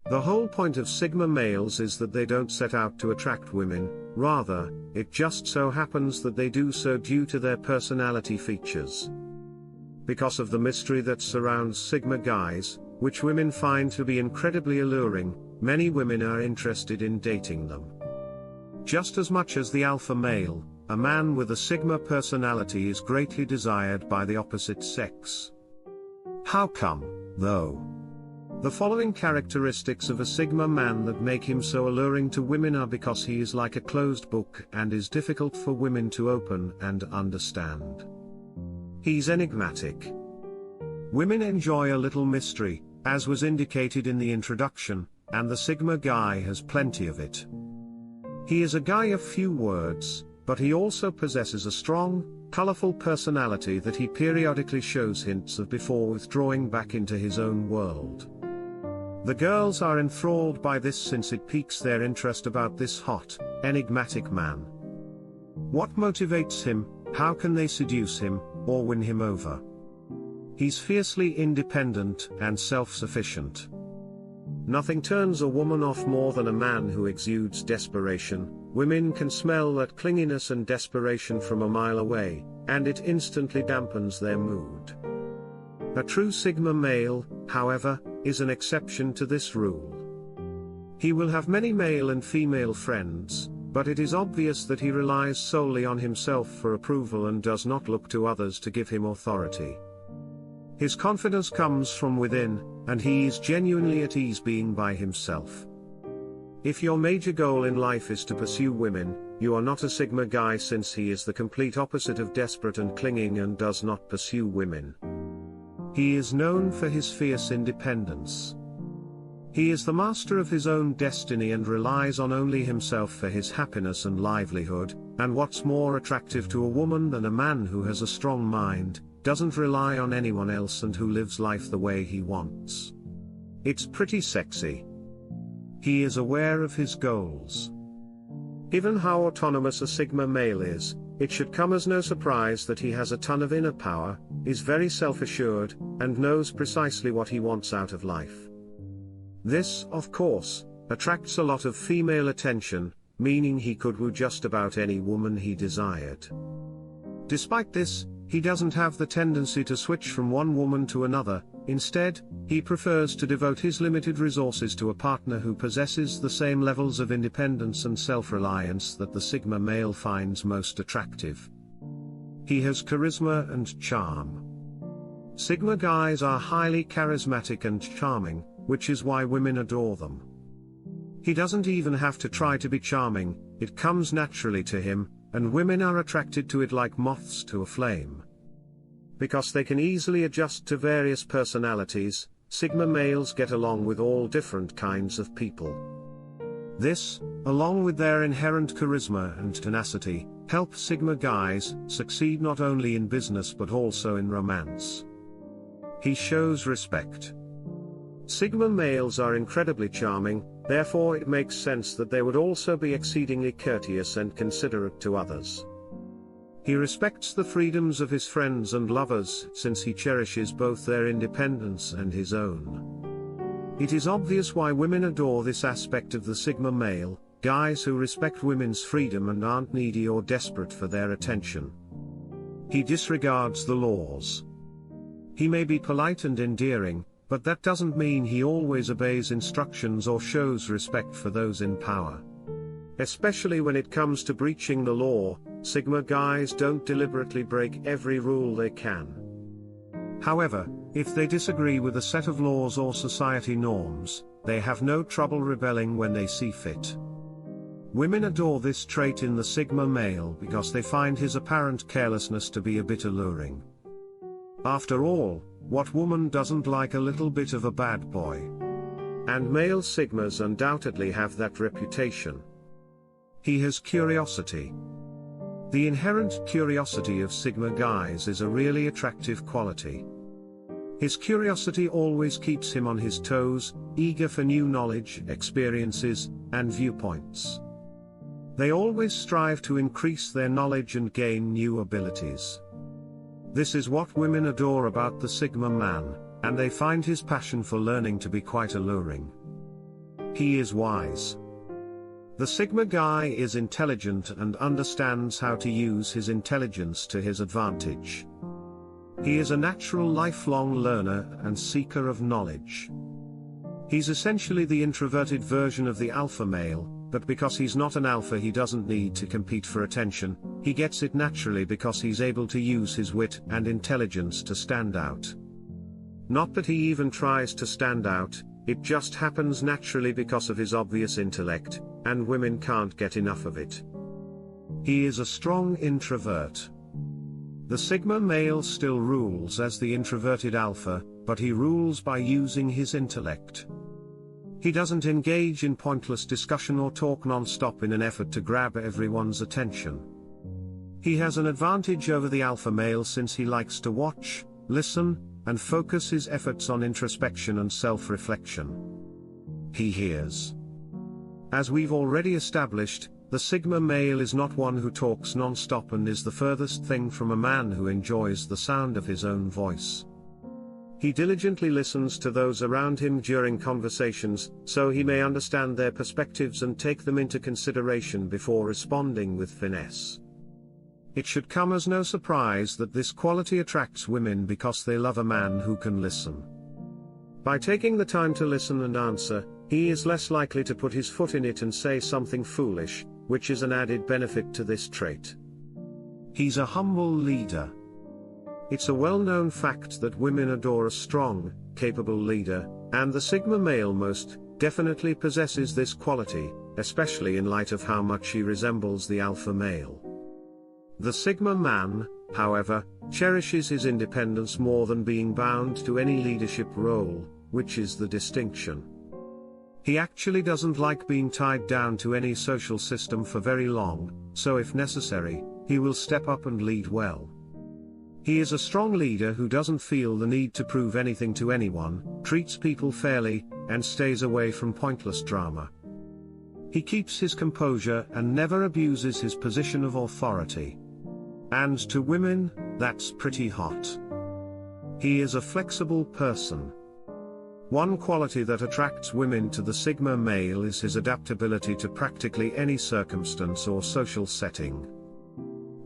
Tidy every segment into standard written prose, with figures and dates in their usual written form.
The whole point of Sigma males is that they don't set out to attract women, rather, it just so happens that they do so due to their personality features. Because of the mystery that surrounds Sigma guys, which women find to be incredibly alluring, many women are interested in dating them. Just as much as the alpha male, a man with a Sigma personality is greatly desired by the opposite sex. How come, though? The following characteristics of a Sigma man that make him so alluring to women are because he is like a closed book and is difficult for women to open and understand. He's enigmatic. Women enjoy a little mystery, as was indicated in the introduction, and the Sigma guy has plenty of it. He is a guy of few words, but he also possesses a strong, colorful personality that he periodically shows hints of before withdrawing back into his own world. The girls are enthralled by this since it piques their interest about this hot, enigmatic man. What motivates him, how can they seduce him, or win him over? He's fiercely independent and self-sufficient. Nothing turns a woman off more than a man who exudes desperation. Women can smell that clinginess and desperation from a mile away, and it instantly dampens their mood. A true Sigma male, however, is an exception to this rule. He will have many male and female friends, but it is obvious that he relies solely on himself for approval and does not look to others to give him authority. His confidence comes from within, and he is genuinely at ease being by himself. If your major goal in life is to pursue women, you are not a Sigma guy, since he is the complete opposite of desperate and clinging and does not pursue women. He is known for his fierce independence. He is the master of his own destiny and relies on only himself for his happiness and livelihood, and what's more attractive to a woman than a man who has a strong mind, doesn't rely on anyone else, and who lives life the way he wants? It's pretty sexy. He is aware of his goals. Given how autonomous a Sigma male is, it should come as no surprise that he has a ton of inner power, is very self-assured, and knows precisely what he wants out of life. This, of course, attracts a lot of female attention, meaning he could woo just about any woman he desired. Despite this, he doesn't have the tendency to switch from one woman to another. Instead, he prefers to devote his limited resources to a partner who possesses the same levels of independence and self-reliance that the Sigma male finds most attractive. He has charisma and charm. Sigma guys are highly charismatic and charming, which is why women adore them. He doesn't even have to try to be charming, it comes naturally to him, and women are attracted to it like moths to a flame. Because they can easily adjust to various personalities, Sigma males get along with all different kinds of people. This, along with their inherent charisma and tenacity, helps Sigma guys succeed not only in business but also in romance. He shows respect. Sigma males are incredibly charming, therefore it makes sense that they would also be exceedingly courteous and considerate to others. He respects the freedoms of his friends and lovers, since he cherishes both their independence and his own. It is obvious why women adore this aspect of the Sigma male, guys who respect women's freedom and aren't needy or desperate for their attention. He disregards the laws. He may be polite and endearing, but that doesn't mean he always obeys instructions or shows respect for those in power. Especially when it comes to breaching the law, Sigma guys don't deliberately break every rule they can. However, if they disagree with a set of laws or society norms, they have no trouble rebelling when they see fit. Women adore this trait in the Sigma male because they find his apparent carelessness to be a bit alluring. After all, what woman doesn't like a little bit of a bad boy? And male Sigmas undoubtedly have that reputation. He has curiosity. The inherent curiosity of Sigma guys is a really attractive quality. His curiosity always keeps him on his toes, eager for new knowledge, experiences, and viewpoints. They always strive to increase their knowledge and gain new abilities. This is what women adore about the Sigma man, and they find his passion for learning to be quite alluring. He is wise. The Sigma guy is intelligent and understands how to use his intelligence to his advantage. He is a natural lifelong learner and seeker of knowledge. He's essentially the introverted version of the alpha male, but because he's not an alpha he doesn't need to compete for attention, he gets it naturally because he's able to use his wit and intelligence to stand out. Not that he even tries to stand out, it just happens naturally because of his obvious intellect, and women can't get enough of it. He is a strong introvert. The Sigma male still rules as the introverted alpha, but he rules by using his intellect. He doesn't engage in pointless discussion or talk non-stop in an effort to grab everyone's attention. He has an advantage over the alpha male since he likes to watch, listen, and focus his efforts on introspection and self-reflection. He hears. As we've already established, the Sigma male is not one who talks non-stop and is the furthest thing from a man who enjoys the sound of his own voice. He diligently listens to those around him during conversations, so he may understand their perspectives and take them into consideration before responding with finesse. It should come as no surprise that this quality attracts women because they love a man who can listen. By taking the time to listen and answer, he is less likely to put his foot in it and say something foolish, which is an added benefit to this trait. He's a humble leader. It's a well-known fact that women adore a strong, capable leader, and the Sigma male most definitely possesses this quality, especially in light of how much he resembles the alpha male. The Sigma man, however, cherishes his independence more than being bound to any leadership role, which is the distinction. He actually doesn't like being tied down to any social system for very long, so if necessary, he will step up and lead well. He is a strong leader who doesn't feel the need to prove anything to anyone, treats people fairly, and stays away from pointless drama. He keeps his composure and never abuses his position of authority. And to women, that's pretty hot. He is a flexible person. One quality that attracts women to the Sigma male is his adaptability to practically any circumstance or social setting.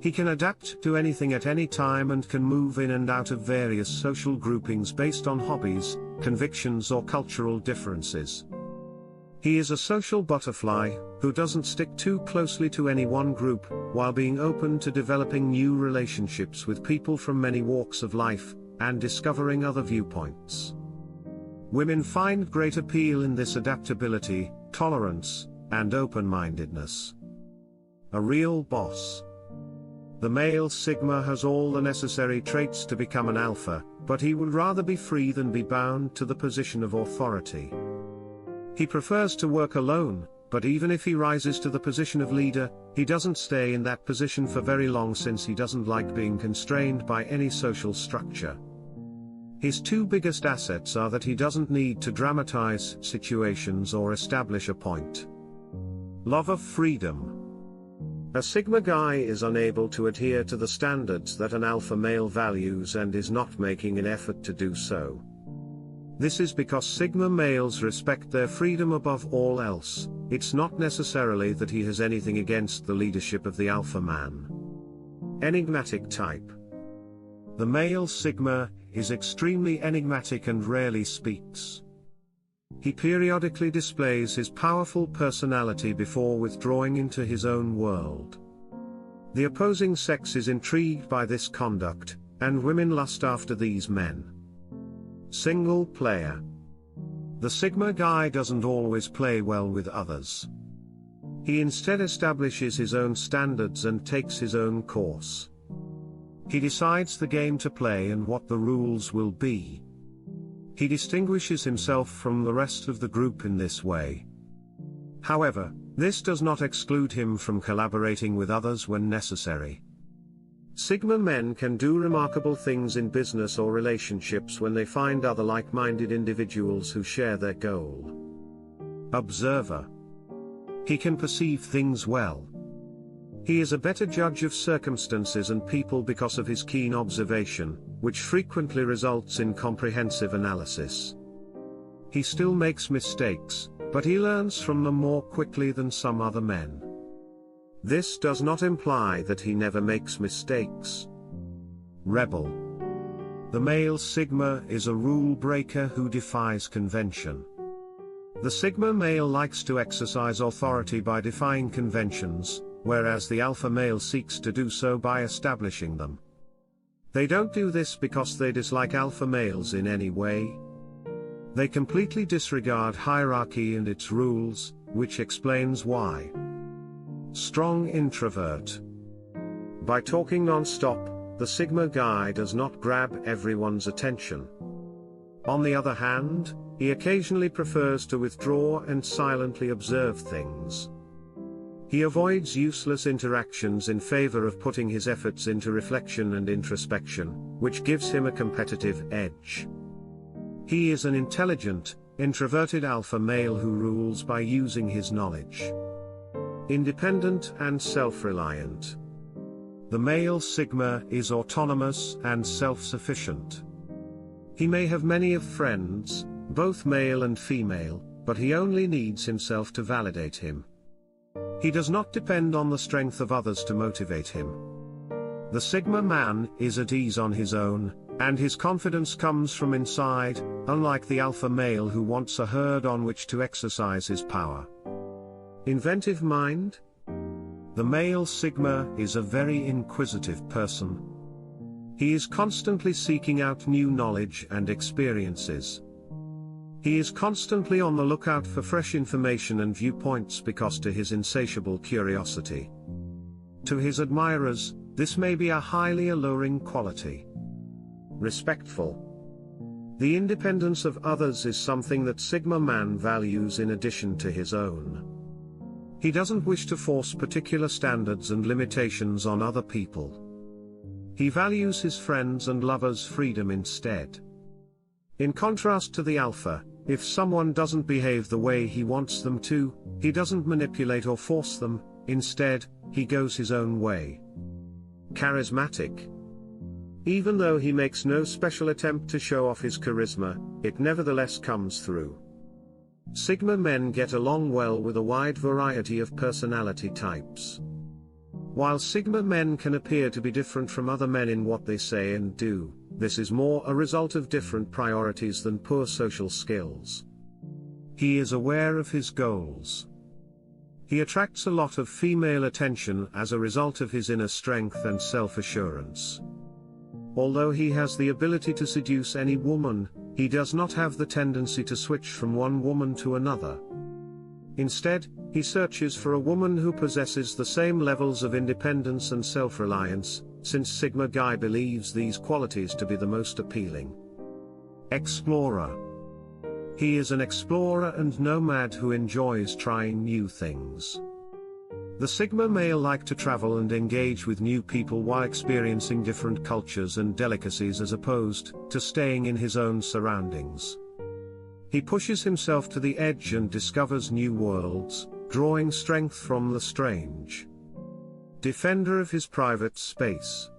He can adapt to anything at any time and can move in and out of various social groupings based on hobbies, convictions or cultural differences. He is a social butterfly, who doesn't stick too closely to any one group, while being open to developing new relationships with people from many walks of life, and discovering other viewpoints. Women find great appeal in this adaptability, tolerance, and open-mindedness. A real boss. The male Sigma has all the necessary traits to become an alpha, but he would rather be free than be bound to the position of authority. He prefers to work alone, but even if he rises to the position of leader, he doesn't stay in that position for very long since he doesn't like being constrained by any social structure. His two biggest assets are that he doesn't need to dramatize situations or establish a point. Love of freedom. A Sigma guy is unable to adhere to the standards that an alpha male values and is not making an effort to do so. This is because Sigma males respect their freedom above all else. It's not necessarily that he has anything against the leadership of the alpha man. Enigmatic type. The male Sigma is extremely enigmatic and rarely speaks. He periodically displays his powerful personality before withdrawing into his own world. The opposing sex is intrigued by this conduct, and women lust after these men. Single player. The Sigma guy doesn't always play well with others. He instead establishes his own standards and takes his own course. He decides the game to play and what the rules will be. He distinguishes himself from the rest of the group in this way. However, this does not exclude him from collaborating with others when necessary. Sigma men can do remarkable things in business or relationships when they find other like-minded individuals who share their goal. Observer. He can perceive things well. He is a better judge of circumstances and people because of his keen observation, which frequently results in comprehensive analysis. He still makes mistakes, but he learns from them more quickly than some other men. This does not imply that he never makes mistakes. Rebel. The male Sigma is a rule breaker who defies convention. The Sigma male likes to exercise authority by defying conventions, whereas the alpha male seeks to do so by establishing them. They don't do this because they dislike alpha males in any way. They completely disregard hierarchy and its rules, which explains why. Strong introvert. By talking non-stop, the Sigma guy does not grab everyone's attention. On the other hand, he occasionally prefers to withdraw and silently observe things. He avoids useless interactions in favor of putting his efforts into reflection and introspection, which gives him a competitive edge. He is an intelligent, introverted alpha male who rules by using his knowledge. Independent and self-reliant. The male Sigma is autonomous and self-sufficient. He may have many of friends, both male and female, but he only needs himself to validate him. He does not depend on the strength of others to motivate him. The Sigma man is at ease on his own, and his confidence comes from inside, unlike the alpha male who wants a herd on which to exercise his power. Inventive mind? The male Sigma is a very inquisitive person. He is constantly seeking out new knowledge and experiences. He is constantly on the lookout for fresh information and viewpoints because to his insatiable curiosity. To his admirers, this may be a highly alluring quality. Respectful. The independence of others is something that Sigma man values in addition to his own. He doesn't wish to force particular standards and limitations on other people. He values his friends' and lovers' freedom instead. In contrast to the alpha, if someone doesn't behave the way he wants them to, he doesn't manipulate or force them, instead, he goes his own way. Charismatic. Even though he makes no special attempt to show off his charisma, it nevertheless comes through. Sigma men get along well with a wide variety of personality types. While Sigma men can appear to be different from other men in what they say and do, this is more a result of different priorities than poor social skills. He is aware of his goals. He attracts a lot of female attention as a result of his inner strength and self-assurance. Although he has the ability to seduce any woman, he does not have the tendency to switch from one woman to another. Instead, he searches for a woman who possesses the same levels of independence and self-reliance, since Sigma guy believes these qualities to be the most appealing. Explorer. He is an explorer and nomad who enjoys trying new things. The Sigma male like to travel and engage with new people while experiencing different cultures and delicacies as opposed to staying in his own surroundings. He pushes himself to the edge and discovers new worlds, drawing strength from the strange. Defender of his private space.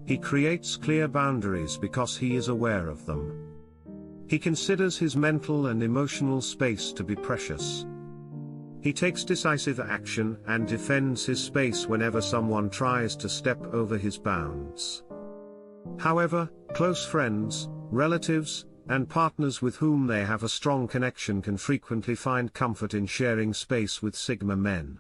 He creates clear boundaries because he is aware of them. He considers his mental and emotional space to be precious. He takes decisive action and defends his space whenever someone tries to step over his bounds. However, close friends, relatives, and partners with whom they have a strong connection can frequently find comfort in sharing space with Sigma men.